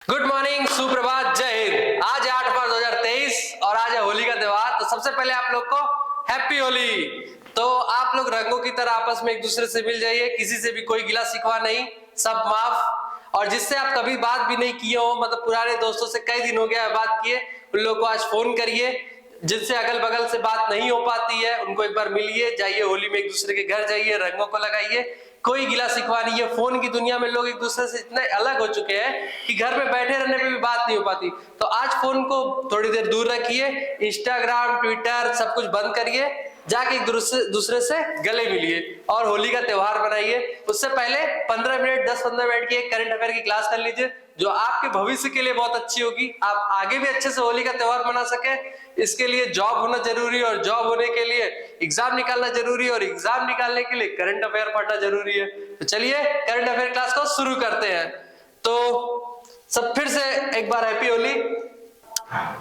Good morning, सुप्रभात, जय हिंद। आज है 8 मार्च 2023 और आज है होली का त्योहार। तो सबसे पहले आप लोग को हैप्पी होली। तो आप लोग रंगों की तरह आपस में एक दूसरे से मिल जाइए, किसी से भी कोई गिला शिकवा नहीं, सब माफ। और जिससे आप कभी बात भी नहीं किए हो, मतलब पुराने दोस्तों से कई दिन हो गया है बात किए, उन लोगों को आज फोन करिए। जिनसे अगल बगल से बात नहीं हो पाती है उनको एक बार मिलिए, जाइए होली में एक दूसरे के घर जाइए, रंगों को लगाइए। कोई गिला शिकवा नहीं है। फोन की दुनिया में लोग एक दूसरे से इतने अलग हो चुके हैं कि घर में बैठे रहने पे भी बात नहीं हो पाती। तो आज फोन को थोड़ी देर दूर रखिए, इंस्टाग्राम, ट्विटर सब कुछ बंद करिए, जाके एक दूसरे से गले मिलिए और होली का त्योहार बनाइए। उससे पहले 15 मिनट 10-15 मिनट की एक करंट अफेयर की क्लास कर लीजिए, जो आपके भविष्य के लिए बहुत अच्छी होगी। आप आगे भी अच्छे से होली का त्योहार मना सके, इसके लिए जॉब होना जरूरी है, और जॉब होने के लिए एग्जाम निकालना जरूरी है, और एग्जाम निकालने के लिए करंट अफेयर पढ़ना जरूरी है। तो चलिए करंट अफेयर क्लास को शुरू करते हैं। तो सब फिर से एक बार हैप्पी होली।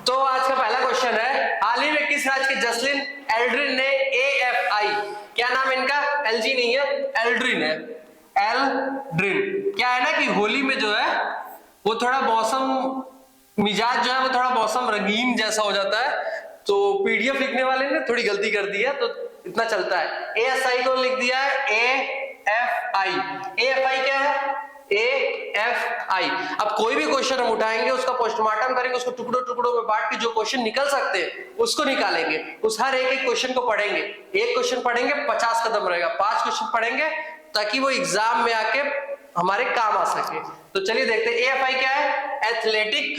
तो आज का पहला क्वेश्चन है, हाल ही में किस राज्य के जसलिन एल्ड्रिन ने AFI, क्या नाम है इनका, एलजी नहीं है, एल्ड्रिन है, एल्ड्रिन। क्या है ना कि होली में जो है वो थोड़ा मौसम मिजाज जो है वो थोड़ा मौसम रंगीन जैसा हो जाता है। तो पीडीएफ लिखने वाले ने थोड़ी गलती कर दी है, तो इतना चलता है। ASI को लिख दिया है AFI। AFI क्या है, AFI। अब कोई भी क्वेश्चन हम उठाएंगे, उसका पोस्टमार्टम करेंगे, उसको टुकड़ों टुकड़ों में बांट के जो क्वेश्चन निकल सकते हैं उसको निकालेंगे। उस हर एक क्वेश्चन को पढ़ेंगे। एक क्वेश्चन पढ़ेंगे 50 कदम रहेगा, 5 क्वेश्चन पढ़ेंगे ताकि वो एग्जाम में आके हमारे काम आ सके। तो चलिए देखते हैं AFI क्या है। Athletic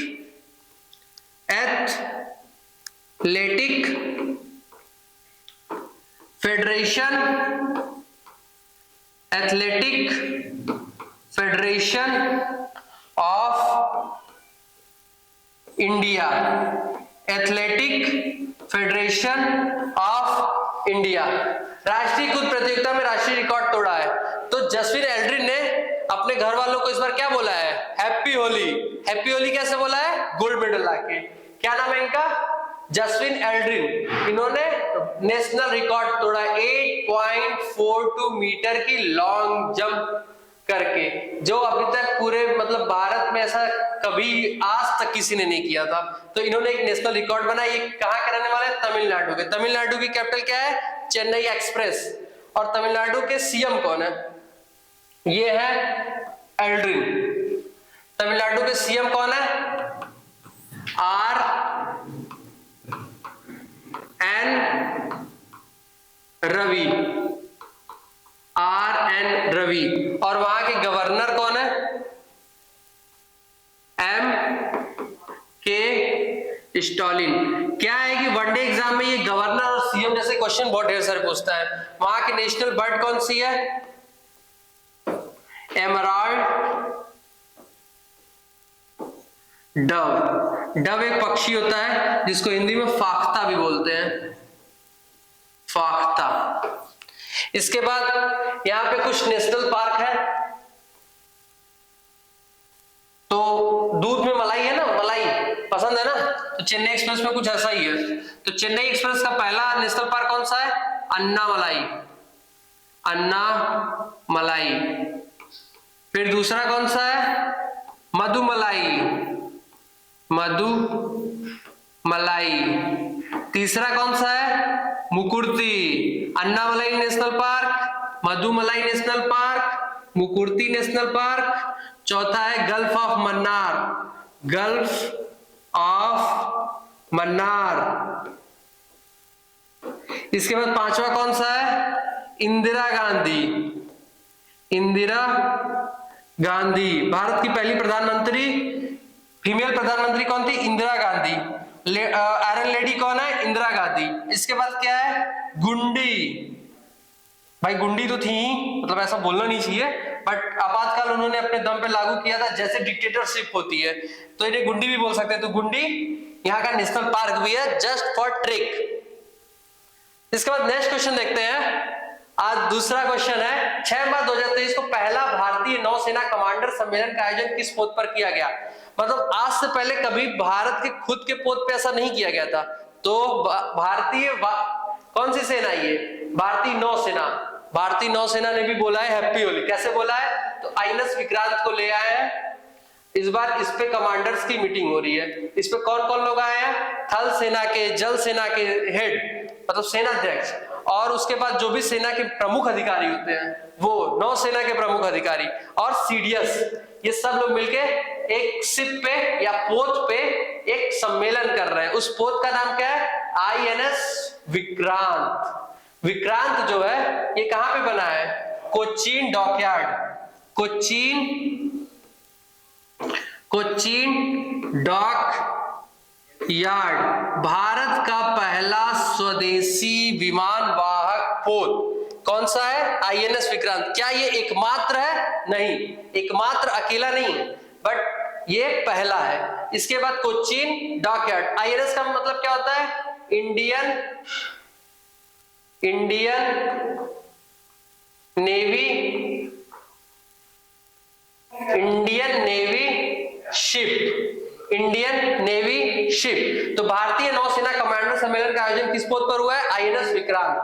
federation, athletic federation of India, athletic federation of India. राष्ट्रीय कूद प्रतियोगिता में राष्ट्रीय रिकॉर्ड तोड़ा है। तो जसविन एल्ड्रिन ने अपने घर वालों को इस बार क्या बोला है, हैप्पी होली। हैप्पी होली कैसे बोला है, गोल्ड मेडल लाके। क्या नाम है इनका, जसविन एल्ड्रिन। इन्होंने नेशनल रिकॉर्ड तोड़ा 8.42 मीटर की लॉन्ग जंप करके, जो अभी तक पूरे मतलब भारत में ऐसा कभी आज तक किसी ने नहीं किया था। तो इन्होंने एक नेशनल रिकॉर्ड बनाया। ये कहां के रहने वाले हैं, तमिलनाडु के। तमिलनाडु की कैपिटल क्या है, चेन्नई एक्सप्रेस। और तमिलनाडु के सीएम कौन है, ये है एल्ड्रिन। तमिलनाडु के सीएम कौन है, RN रवि, RN रवि। और वहां के गवर्नर कौन है, MK स्टालिन। क्या है कि वनडे एग्जाम में ये गवर्नर और सीएम जैसे क्वेश्चन बहुत ढेर सारे पूछता है। वहां की नेशनल बर्ड कौन सी है, एमराल्ड डव। डव एक पक्षी होता है जिसको हिंदी में फाख्ता भी बोलते हैं, फाख्ता। इसके बाद यहाँ पे कुछ नेशनल पार्क है। तो दूध में मलाई है ना, मलाई पसंद है ना, तो चेन्नई एक्सप्रेस में कुछ ऐसा ही है। तो चेन्नई एक्सप्रेस का पहला नेशनल पार्क कौन सा है, अन्नामलाई, अन्नामलाई। फिर दूसरा कौन सा है, मधुमलाई, मधुमलाई। तीसरा कौन सा है, Mukurti. Annamalai National Park, Mudumalai National Park, Mukurti National Park. चौथा है Gulf of Mannar, Gulf of Mannar. इसके बाद पांचवा कौन सा है, इंदिरा गांधी, इंदिरा गांधी। भारत की पहली प्रधानमंत्री, फीमेल प्रधानमंत्री कौन थी, इंदिरा गांधी। आयरन लेडी कौन है, इंदिरा गांधी। इसके बाद क्या है, गुंडी। भाई गुंडी तो थी, मतलब ऐसा बोलना नहीं चाहिए, बट आपातकाल उन्होंने अपने दम पे लागू किया था, जैसे डिक्टेटरशिप होती है तो इन्हें गुंडी भी बोल सकते हैं। तो गुंडी यहाँ का नेशनल पार्क भी है, जस्ट फॉर ट्रिक। इसके बाद नेक्स्ट क्वेश्चन देखते हैं। आज दूसरा क्वेश्चन है, 6 मार्च 2023 को पहला भारतीय नौसेना कमांडर सम्मेलन का आयोजन किस पोत पर किया गया। मतलब आज से पहले कभी भारत के खुद के पोत पे ऐसा नहीं किया गया था। तो भारतीय कौन सी सेना, ये भारतीय नौसेना। भारतीय नौसेना ने भी बोला है हैप्पी होली। कैसे बोला है, तो आईएनएस विक्रांत को ले आए हैं, इस बार इस पे कमांडर्स की मीटिंग हो रही है। इस पे कौन कौन लोग आए हैं? थल सेना के, जल सेना के हेड मतलब सेनाध्यक्ष, और उसके बाद जो भी सेना के प्रमुख अधिकारी होते हैं वो, नौसेना के प्रमुख अधिकारी और सीडीएस, ये सब लोग मिलके एक शिप पे या पोत पे एक सम्मेलन कर रहे हैं। उस पोत का नाम क्या है? आईएनएस विक्रांत। विक्रांत जो है ये कहां पे बना है? Cochin dockyard, Cochin dockyard, Bharat का पहला स्वदेशी विमान वाहक पोत कौन सा है? आईएनएस विक्रांत। क्या ये एकमात्र है? नहीं, एकमात्र अकेला नहीं, बट ये पहला है। इसके बाद कोचीन डॉकयार्ड, आईएनएस का मतलब क्या होता है? Indian navy ship. तो भारतीय नौसेना कमांडर सम्मेलन का आयोजन किस पोत पर हुआ है? आईएनएस विक्रांत।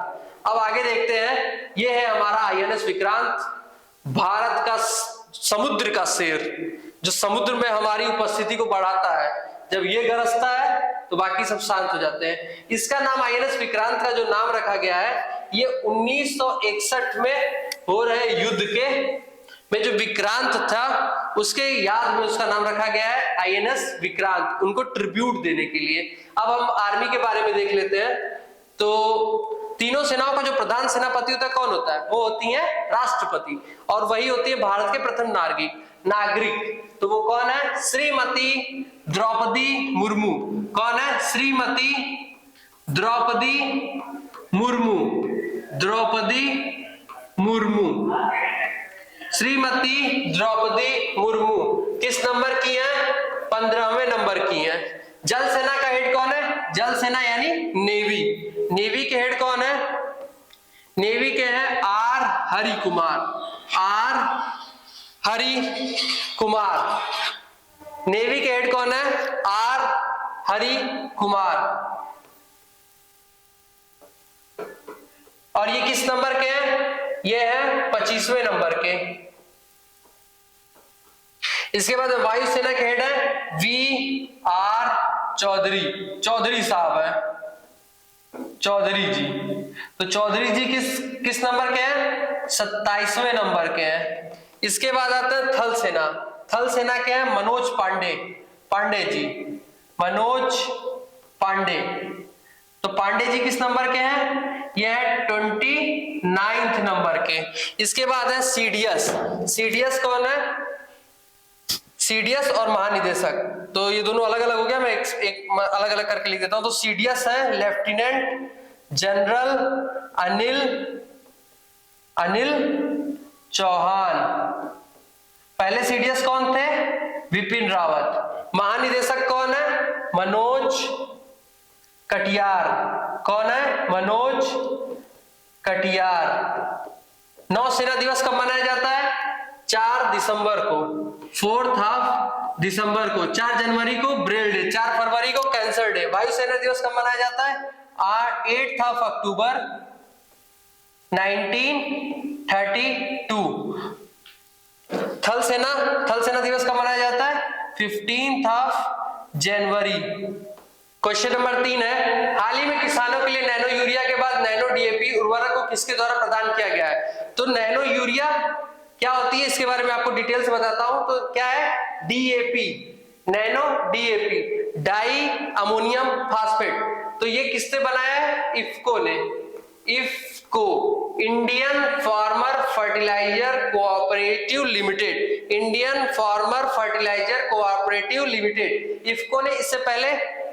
अब आगे देखते हैं, ये है हमारा आईएनएस विक्रांत, भारत का समुद्र का शेर, जो समुद्र में हमारी उपस्थिति को बढ़ाता है। जब ये गरजता है तो बाकी सब शांत हो जाते हैं। इसका नाम आईएनएस विक्रांत का जो नाम रखा गया है, ये 1961 में हो रहे युद्ध के में जो विक्रांत था उसके याद में उसका नाम रखा गया है आईएनएस विक्रांत, उनको ट्रिब्यूट देने के लिए। अब हम आर्मी के बारे में देख लेते हैं। तो तीनों सेनाओं का जो प्रधान सेनापति होता है कौन होता है? वो होती है राष्ट्रपति, और वही होती है भारत के प्रथम नागरिक। तो वो कौन है? श्रीमती द्रौपदी मुर्मू। कौन है? श्रीमती द्रौपदी मुर्मू। श्रीमती द्रौपदी मुर्मू किस नंबर की है? 15वें नंबर की है। जल सेना का हेड कौन है? जल सेना यानी नेवी। नेवी के हेड कौन है? नेवी के हैं आर हरि कुमार। नेवी के हेड कौन है? आर हरि कुमार। और ये किस नंबर के हैं? ये है 25वें नंबर के। इसके बाद वायुसेना के हेड है वी आर चौधरी साहब है, चौधरी जी। तो चौधरी जी किस नंबर के हैं? 27वें नंबर के हैं। इसके बाद आता है थल सेना। थल सेना के हैं मनोज पांडे जी। तो पांडे जी किस नंबर के हैं? यह है 29th नंबर के। इसके बाद है सीडीएस कौन है? सीडीएस और महानिदेशक, तो ये दोनों अलग अलग हो गया, मैं एक अलग अलग करके लिख देता हूं। तो सीडीएस है लेफ्टिनेंट जनरल अनिल चौहान। पहले सीडीएस कौन थे? विपिन रावत। महानिदेशक कौन है? मनोज कटियार। कौन है? मनोज कटियार। नौसेना दिवस कब मनाया जाता है? 4 दिसंबर को, 4 दिसंबर को। 4 जनवरी को ब्रेल डे, 4 फरवरी को कैंसर डे। वायुसेना दिवस कब मनाया जाता है? 8 अक्टूबर 1932। थल सेना दिवस कब मनाया जाता है? 15 जनवरी। क्वेश्चन नंबर 3 है, हाल ही में किसानों के लिए नैनो यूरिया के बाद नैनो डीएपी उर्वरक को किसके द्वारा प्रदान किया गया है? तो नैनो यूरिया क्या होती है इसके बारे में आपको डिटेल से बताता हूं। तो क्या है? DAP, nano DAP, di ammonium phosphate. तो ये किसने बनाया है? इफ्को ने। IFFCO, Indian Farmer Fertiliser Cooperative Limited, IFFCO ने इससे पहले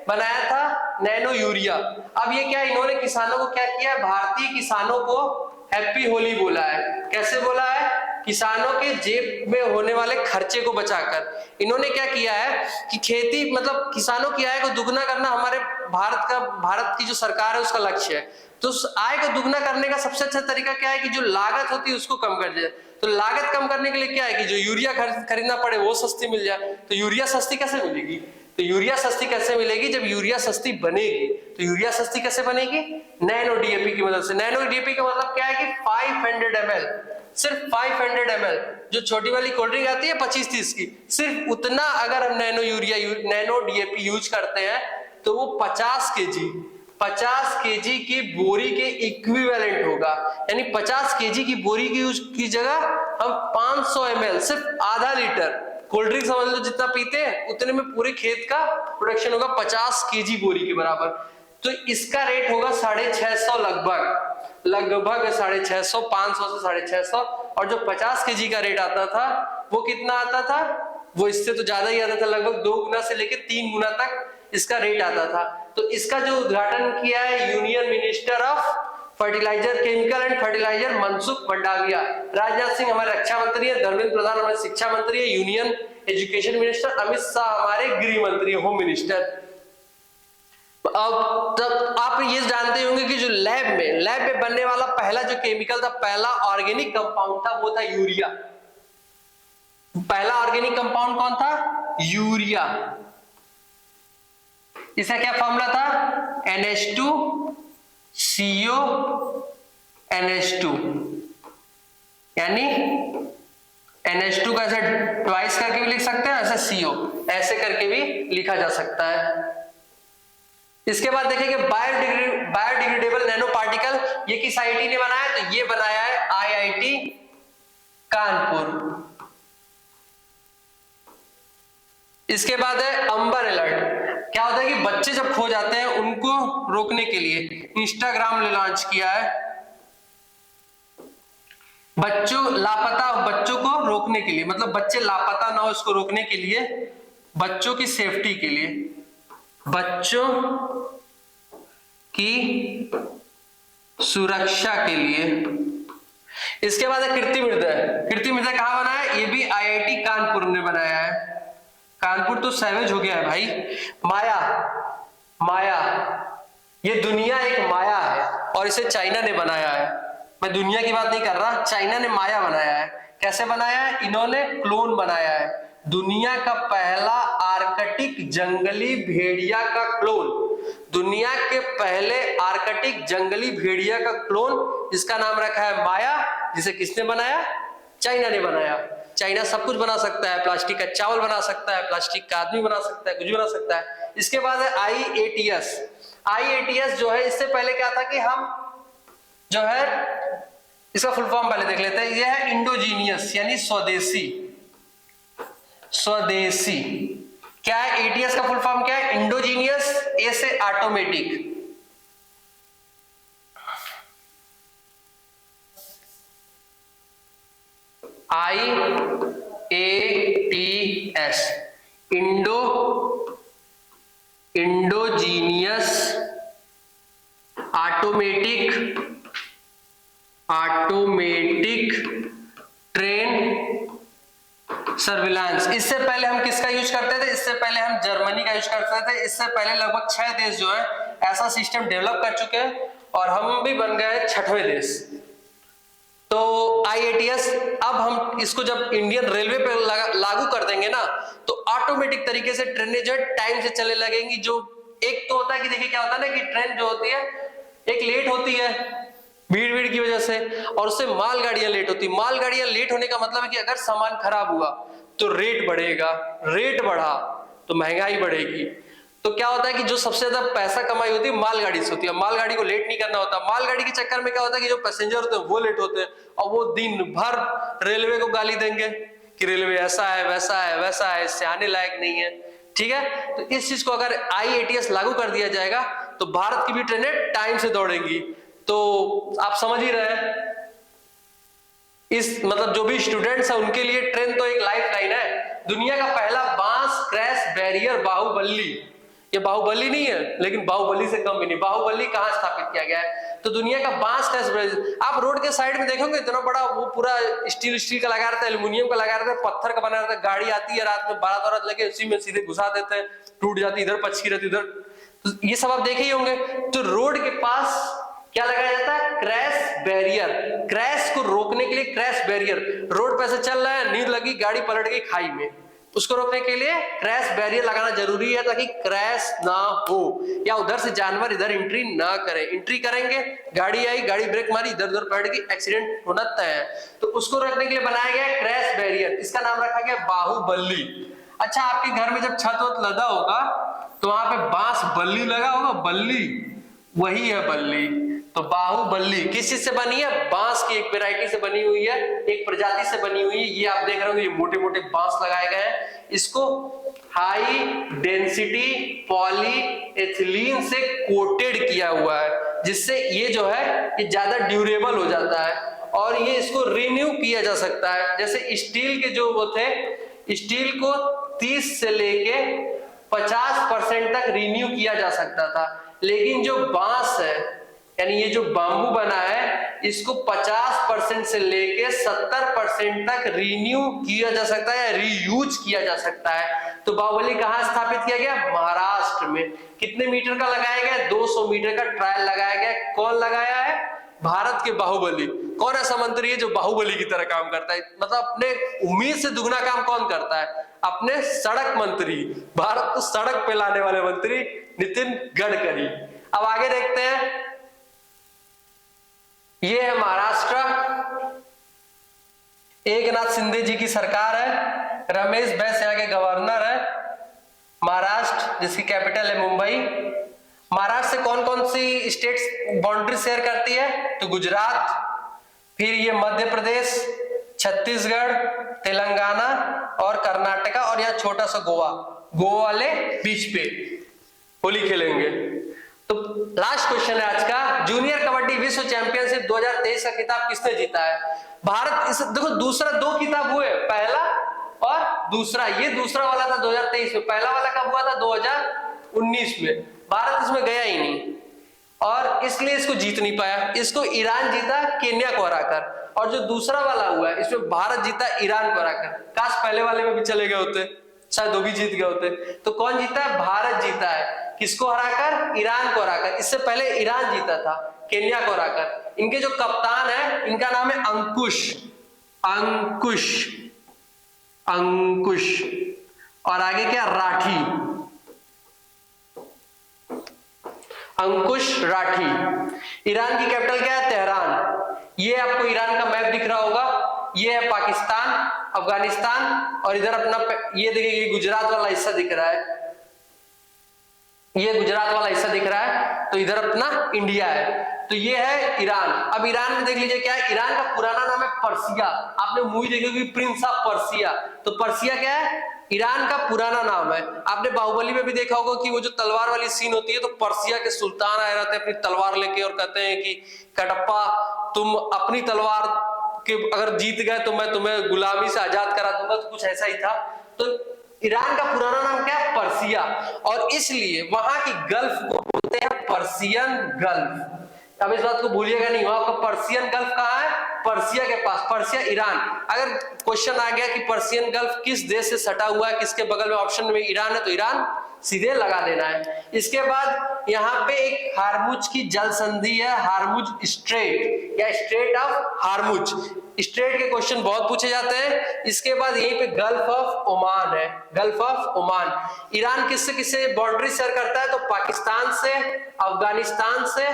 बनाया था नैनो यूरिया। अब ये क्या, इन्होंने किसानों को क्या किया? भारतीय किसानों को हैप्पी होली बोला है। कैसे बोला है? किसानों के जेब में होने वाले खर्चे को बचाकर इन्होंने क्या किया है कि खेती मतलब किसानों की आय को दुगना करना हमारे भारत की जो सरकार है उसका लक्ष्य है। तो उस आय को दुगना करने का सबसे अच्छा तरीका क्या है कि जो लागत होती है उसको कम कर दिया। तो लागत कम करने के लिए क्या है कि जो यूरिया खरीदना पड़े वो सस्ती मिल जाए। तो यूरिया सस्ती कैसे मिलेगी? तो यूरिया सस्ती कैसे मिलेगी? जब यूरिया सस्ती बनेगी। तो यूरिया सस्ती कैसे बनेगी? नैनो डीएपी की मदद से। नैनो डीएपी का मतलब क्या है कि 500 ml सिर्फ 500 ml, जो छोटी वाली कोल्ड ड्रिंक आती है 25-30 की, सिर्फ उतना अगर हम nano urea nano DAP use करते हैं तो वो 50 केजी की बोरी के इक्विवेलेंट होगा। यानी 50 केजी की बोरी की जगह हम 500 ml, सिर्फ आधा लीटर कोल्ड ड्रिंक समझ लो जितना पीते हैं उतने में पूरे खेत का प्रोडक्शन होगा 50 केजी बोरी के बराबर। तो इसका रेट होगा 650 लगभग 650, 500 से 650। और जो 50 केजी का रेट आता था वो कितना आता था, वो इससे तो ज्यादा ही आता था, लगभग 2 गुना से लेकर 3 गुना तक इसका रेट आता था। तो इसका जो उद्घाटन किया है union minister of fertilizer, chemical and fertilizer Mansukh Mandaviya. Rajnath Singh हमारे रक्षा मंत्री है, धर्मेंद्र प्रधान हमारे शिक्षा मंत्री है, union education minister, Amit Shah हमारे गृह मंत्री, होम मिनिस्टर। अब तब आप ये जानते होंगे कि जो लैब में बनने वाला पहला जो केमिकल था, पहला ऑर्गेनिक कंपाउंड था, वो था यूरिया। पहला ऑर्गेनिक कंपाउंड कौन था? यूरिया। इसका क्या फॉर्मूला था? NH2CO NH2, यानी NH2 का ऐसे ट्वाइस करके भी लिख सकते हैं, ऐसे CO ऐसे करके भी लिखा जा सकता है। इसके बाद देखेंगे बायोडिग्रेडेबल नैनो पार्टिकल, ये किस आईआईटी ने बनाया? तो ये बनाया है IIT कानपुर। इसके बाद है अंबर अलर्ट। क्या होता है कि बच्चे जब खो जाते हैं उनको रोकने के लिए इंस्टाग्राम ने लॉन्च किया है, लापता बच्चों को रोकने के लिए, मतलब बच्चे लापता ना हो इसको रोकने के लिए, बच्चों की सेफ्टी के लिए, बच्चों की सुरक्षा के लिए। इसके बाद है कीर्ति मृदा कहां बना है? ये भी IIT कानपुर ने बनाया है। कानपुर तो सैवेज हो गया है भाई। माया, ये दुनिया एक माया है और इसे चाइना ने बनाया है। मैं दुनिया की बात नहीं कर रहा, चाइना ने माया बनाया है। कैसे बनाया है? इन्होंने क्लोन बनाया है, दुनिया का पहला आर्कटिक जंगली भेड़िया का क्लोन, दुनिया के पहले आर्कटिक जंगली भेड़िया का क्लोन। इसका नाम रखा है माया, जिसे किसने बनाया? चाइना ने बनाया। चाइना सब कुछ बना सकता है, प्लास्टिक का चावल बना सकता है, प्लास्टिक का आदमी बना सकता है, कुछ बना सकता है। इसके बाद है IATS जो है, इससे पहले क्या था कि हम जो है इसका फुल फॉर्म पहले देख लेते हैं। यह है इंडोजीनियस, यानी स्वदेशी। क्या है ATS का फुल फॉर्म? क्या है? इंडोजीनियस, ए से automatic, IATS endogenous automatic train surveillance. इससे पहले हम किसका यूज करते थे? इससे पहले हम जर्मनी का यूज करते थे। इससे पहले लगभग 6 देश जो है ऐसा सिस्टम डेवलप कर चुके हैं और हम भी बन गए 6वें देश। तो IATS, अब हम इसको जब इंडियन रेलवे पे लागू कर देंगे ना, तो ऑटोमेटिक तरीके से ट्रेनें जो है टाइम से चलने लगेंगी। जो एक तो होता है कि देखिए क्या होता है ना कि ट्रेन जो होती है एक लेट होती है भीड़ की वजह से, और उससे मालगाड़ियां लेट होती है। मालगाड़ियां लेट होने का मतलब है कि अगर सामान खराब हुआ तो रेट बढ़ेगा, रेट बढ़ा तो महंगाई बढ़ेगी। तो क्या होता है कि जो सबसे ज्यादा पैसा कमाई होती है मालगाड़ी से होती है। मालगाड़ी को लेट नहीं करना होता। मालगाड़ी के चक्कर में क्या होता है कि जो पैसेंजर होते हैं वो लेट होते हैं और वो दिन भर रेलवे को गाली देंगे कि रेलवे ऐसा है, वैसा है, इससे आने लायक नहीं है। ठीक है, तो इस चीज को अगर IATS लागू कर दिया जाएगा तो भारत की भी ट्रेनें टाइम से दौड़ेंगी। तो आप समझ ही रहे हैं, इस मतलब जो भी स्टूडेंट्स है उनके लिए ट्रेन तो एक लाइफ लाइन है। दुनिया का पहला बांस क्रैश बैरियर बाहुबली, ये बाहुबली नहीं है लेकिन बाहुबली से कम भी नहीं। बाहुबली कहां स्थापित किया गया है? तो दुनिया का बांस क्रैश बैरियर। आप रोड के साइड में देखोगे इतना बड़ा, वो पूरा स्टील का लगा रहता है, एल्यूमिनियम का लगा रहता है, पत्थर का बना रहता है। गाड़ी आती है रात में 12 लगे, उसी में सीधे घुसा देते हैं, टूट जाती, इधर पक्षी रहती इधर। तो ये सब आप देखे ही होंगे। तो रोड के पास क्या लगाया जाता है? Crash barrier. क्रैश को रोकने के लिए क्रैश बैरियर। रोड पे से चल रहा है, नींद लगी, गाड़ी पलट गई खाई में, उसको रोकने के लिए क्रैश बैरियर लगाना जरूरी है ताकि क्रैश ना हो या उधर से जानवर इधर एंट्री ना करें। एंट्री करेंगे, गाड़ी आई, गाड़ी ब्रेक मारी, इधर उधर पलट गई, एक्सीडेंट होना तय है। तो उसको रोकने के लिए बनाया गया क्रैश बैरियर, इसका नाम रखा गया बाहुबली। अच्छा, आपके घर में जब छत वत लदा होगा तो वहां पे बांस बल्ली लगा होगा, बल्ली वही है बल्ली। तो बाहुबली किस चीज से बनी है? बांस की एक वैरायटी से बनी हुई है, एक प्रजाति से बनी हुई है। ये आप देख रहे हो, ये मोटे मोटे बांस लगाए गए हैं। इसको हाई डेंसिटी पॉलीएथिलीन से कोटेड किया हुआ है, जिससे ये जो है ये ज्यादा ड्यूरेबल हो जाता है और ये इसको रिन्यू किया जा सकता है। जैसे स्टील के जो वो थे, स्टील को 30 से लेके 50% तक रिन्यू किया जा सकता था, लेकिन जो बांस है यानी ये जो बांबू बना है, इसको 50% से लेके 70% तक रिन्यू किया जा सकता है, रीयूज किया जा सकता है। तो बाहुबली कहां स्थापित किया गया? महाराष्ट्र में। कितने मीटर का लगाया गया? 200 मीटर का ट्रायल लगाया गया। कौन लगाया है? भारत के बाहुबली। कौन ऐसा मंत्री है जो बाहुबली की तरह काम करता है? मतलब अपने उम्मीद से दुगना काम कौन करता है? अपने सड़क मंत्री, भारत को सड़क पे लाने वाले मंत्री नितिन गडकरी। अब आगे देखते हैं, ये है महाराष्ट्र, एकनाथ शिंदे जी की सरकार है, रमेश बैस यहाँ के गवर्नर है। महाराष्ट्र जिसकी कैपिटल है मुंबई। महाराष्ट्र से कौन कौन सी स्टेट्स बाउंड्री शेयर करती है? तो गुजरात, फिर ये मध्य प्रदेश, छत्तीसगढ़, तेलंगाना और कर्नाटका, और यहाँ छोटा सा गोवा। गोवा वाले बीच पे होली खेलेंगे। तो लास्ट क्वेश्चन है आज का, जूनियर कबड्डी विश्व चैंपियनशिप 2023 का खिताब किसने जीता है? भारत। इस देखो दूसरा 2 खिताब हुए, पहला और दूसरा। ये दूसरा वाला था 2023 में, पहला वाला कब हुआ था? 2019 में। भारत इसमें गया ही नहीं और इसलिए इसको जीत नहीं पाया। इसको ईरान जीता केन्या को हराकर, और जो दूसरा वाला हुआ है इसमें भारत जीता ईरान को हराकर। काश पहले वाले में भी चले गए होते, शायद वो भी जीत गए होते। तो कौन जीता है? भारत जीता है। किसको हराकर? ईरान को हराकर। इससे पहले ईरान जीता था केन्या को हराकर। इनके जो कप्तान है इनका नाम है अंकुश, अंकुश, अंकुश, और आगे क्या? राठी, अंकुश राठी। ईरान की कैपिटल क्या है? तेहरान। ये आपको ईरान का मैप दिख रहा होगा, ये है पाकिस्तान, अफगानिस्तान, और इधर अपना ये देखिए, ये गुजरात वाला हिस्सा दिख रहा है, ये गुजरात वाला हिस्सा दिख रहा है, तो इधर अपना इंडिया है। तो ये है ईरान। अब ईरान में देख लीजिए क्या है, ईरान का पुराना नाम है पर्सिया। आपने मूवी देखी होगी प्रिंस ऑफ पर्सिया, तो पर्सिया क्या है? ईरान का पुराना नाम है। आपने बाहुबली में भी देखा होगा कि वो जो तलवार वाली सीन होती है, तो पर्सिया के सुल्तान आए रहते हैं अपनी तलवार लेके और कहते हैं कि कटप्पा तुम अपनी तलवार के अगर जीत गए तो मैं तुम्हें गुलामी से आजाद करा दूंगा। तो कुछ ऐसा ही था। तो ईरान का पुराना नाम क्या है? पर्सिया, और इसलिए वहां की गल्फ को बोलते हैं पर्सियन गल्फ। अब इस बात को भूलिएगा नहीं, वहां का पर्सियन गल्फ कहाँ है? पर्सिया के पास। Persia Iran. अगर क्वेश्चन आ गया कि पर्सियन गल्फ किस देश से सटा हुआ है, किसके बगल में, ऑप्शन में ईरान है, तो ईरान सीधे लगा देना है। इसके बाद यहाँ पे एक हारमुज की जल संधि है, हारमुज स्ट्रेट या स्ट्रेट ऑफ हारमुज। स्ट्रेट के क्वेश्चन बहुत पूछे जाते हैं। इसके बाद यहीं पे गल्फ ऑफ ओमान है, गल्फ ऑफ ओमान। ईरान किससे किससे बाउंड्री शेयर करता है? तो पाकिस्तान से, अफगानिस्तान से,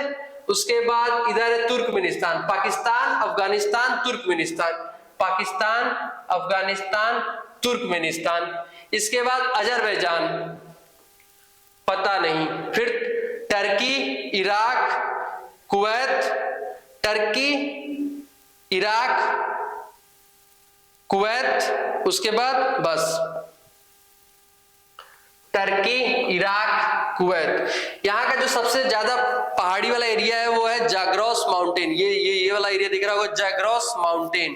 उसके बाद इधर है Turkmenistan. Pakistan, Afghanistan, Turkmenistan, Pakistan, Afghanistan, Turkmenistan. इसके बाद अजरबैजान, पता नहीं। फिर Turkey, Iraq, Kuwait, Turkey, Iraq, Kuwait, उसके बाद बस टर्की, इराक, कुवैत। यहाँ का जो सबसे ज्यादा पहाड़ी वाला एरिया है वो है जाग्रोस माउंटेन। ये वाला एरिया दिख रहा होगा, जाग्रोस माउंटेन।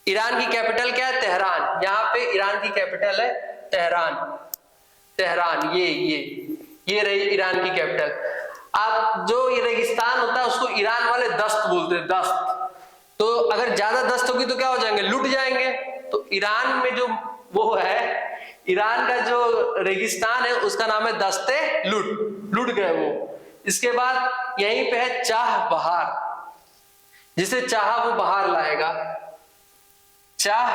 ईरान की कैपिटल क्या है? तेहरान। यहाँ पे ईरान की कैपिटल है तेहरान। तेहरान, ये रही ईरान की कैपिटल। आप जो ये रेगिस्तान होता है उसको ईरान वाले दस्त बोलते हैं, दस्त। तो अगर ज्यादा दस्त होगी तो क्या हो जाएंगे? लुट जाएंगे। तो ईरान में जो वो है, ईरान का जो रेगिस्तान है उसका नाम है दस्ते लुट, लुट गए वो। इसके बाद यहीं पे है चाह बहार, जिसे चाहा वो बाहर लाएगा। चाह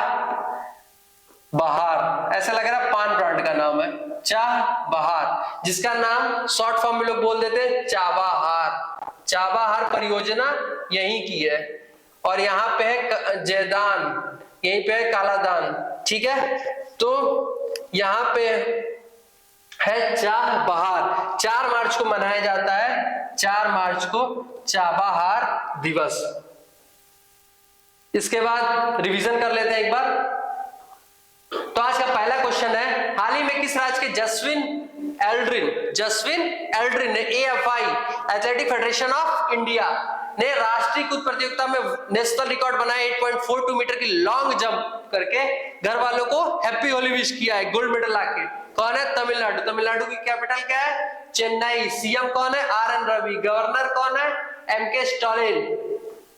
बहार, ऐसा लग रहा है पान ब्रांड का नाम है, चाह बहार, जिसका नाम शॉर्ट फॉर्म में लोग बोल देते हैं चाबाहार। चाबाहार परियोजना यहीं की है, और यहाँ पे है जयदान, यहीं पे है कालादान, ठीक है। तो यहाँ पे है चाह बहार, 4 मार्च को मनाया जाता है, 4 मार्च को चाबाहार दिवस। इसके बाद रिवीजन कर लेते हैं एक बार। तो आज का पहला क्वेश्चन है, हाल ही में किस राज्य के जसविन एल्ड्रिन ने AFI athletic federation of India ने राष्ट्रीय कूद प्रतियोगिता में नेशनल रिकॉर्ड बनाया 8.42 मीटर की लॉन्ग जंप करके घर वालों को हैप्पी होली विश किया है, गोल्ड मेडल लाके। कौन है? तमिलनाडु। तमिलनाडु की कैपिटल क्या है? चेन्नई। सीएम कौन है? RN रवि। गवर्नर कौन है? MK Stalin.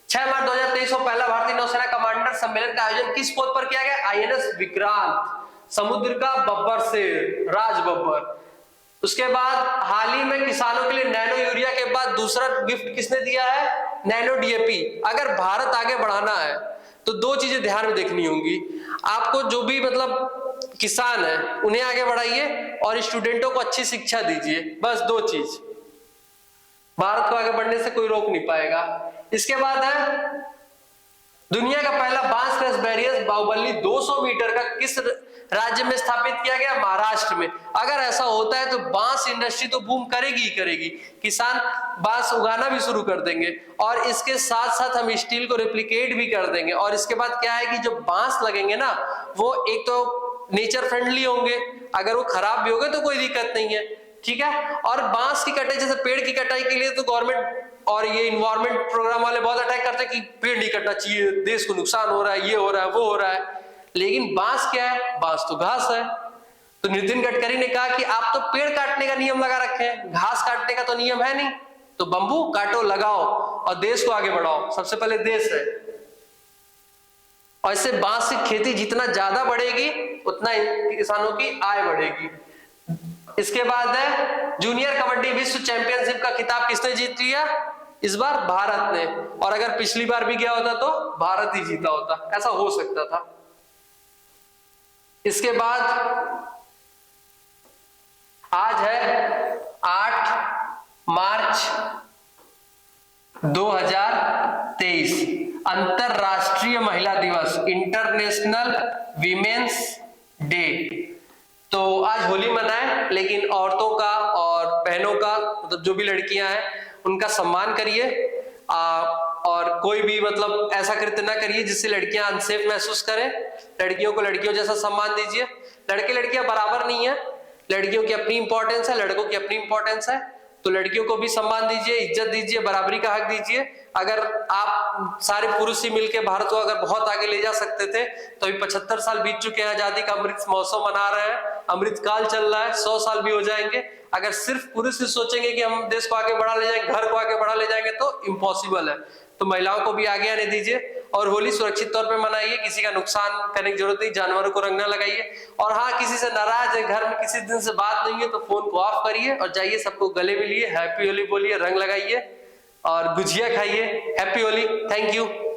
6 मार्च 2023 को पहला भारतीय नौसेना कमांडर सम्मेलन का आयोजन किस पोत पर किया गया? INS विक्रांत। समुद्र का बब्बर से राज बब्बर। उसके बाद हाल ही में किसानों के लिए नैनो यूरिया के बाद दूसरा गिफ्ट किसने दिया है? Nano DAP। अगर भारत आगे बढ़ाना है तो 2 चीजें ध्यान में देखनी होंगी आपको, जो भी मतलब किसान है उन्हें आगे बढ़ाइए और स्टूडेंटों को अच्छी शिक्षा दीजिए, बस 2 चीज। भारत को आगे बढ़ने से कोई रोक नहीं पाएगा। इसके बाद है दुनिया का पहला बांस क्रश बैरियर बाहुबली 200 मीटर का किस राज्य में स्थापित किया गया? महाराष्ट्र में। अगर ऐसा होता है तो बांस इंडस्ट्री तो बूम करेगी ही करेगी, किसान बांस उगाना भी शुरू कर देंगे, और इसके साथ साथ हम स्टील को रेप्लिकेट भी कर देंगे। और इसके बाद क्या है कि जो बांस लगेंगे ना, वो एक तो नेचर फ्रेंडली होंगे, अगर वो खराब भी होंगे तो कोई दिक्कत नहीं है, ठीक है। और बांस की कटाई, जैसे पेड़ की कटाई के लिए तो गवर्नमेंट और ये इन्वायरमेंट प्रोग्राम वाले बहुत अटैक करते हैं कि पेड़ नहीं कटना चाहिए, देश को नुकसान हो रहा है, ये हो रहा है, वो हो रहा है। लेकिन बांस क्या है? बांस तो घास है। तो नितिन गडकरी ने कहा कि आप तो पेड़ काटने का नियम लगा रखे हैं, घास काटने का तो नियम है नहीं, तो बंबू काटो, लगाओ और देश को आगे बढ़ाओ। सबसे पहले देश है, और इससे बांस की खेती जितना ज्यादा बढ़ेगी उतना किसानों की आय बढ़ेगी। इसके बाद है जूनियर कबड्डी विश्व चैंपियनशिप का खिताब किसने जीत लिया? इस बार भारत ने, और अगर पिछली बार भी गया होता तो भारत ही जीता होता, ऐसा हो सकता था। इसके बाद आज है 8 मार्च 2023, अंतरराष्ट्रीय महिला दिवस, इंटरनेशनल वीमेंस डे। तो आज होली मनाए, लेकिन औरतों का और बहनों का, मतलब जो भी लड़कियां हैं उनका सम्मान करिए, और कोई भी मतलब ऐसा कृत्य ना करिए जिससे लड़कियां अनसेफ महसूस करें। लड़कियों को लड़कियों जैसा सम्मान दीजिए। लड़के लड़कियां बराबर नहीं है, लड़कियों की अपनी इंपॉर्टेंस है, लड़कों की अपनी इंपॉर्टेंस है, तो लड़कियों को भी सम्मान दीजिए, इज्जत दीजिए, बराबरी का हक दीजिए। अगर आप सारे पुरुष ही मिलकर भारत को अगर बहुत आगे ले जा सकते थे तो अभी 75 साल बीत चुके हैं, आजादी का अमृत महोत्सव मना रहे हैं, अमृत काल चल रहा है, 100 साल भी हो जाएंगे। अगर सिर्फ पुरुष ही सोचेंगे कि हम देश को आगे बढ़ा ले जाएंगे, घर को आगे बढ़ा ले जाएंगे, तो इम्पॉसिबल है। तो महिलाओं को भी आगे आने दीजिए, और होली सुरक्षित तौर पे मनाइए, किसी का नुकसान करने की जरूरत नहीं, जानवरों को रंग न लगाइए। और हाँ, किसी से नाराज है, घर में किसी दिन से बात नहीं है, तो फोन को ऑफ करिए और जाइए, सबको गले मिलिए, हैप्पी होली बोलिए, रंग लगाइए और गुजिया खाइए। Happy Holi, thank you.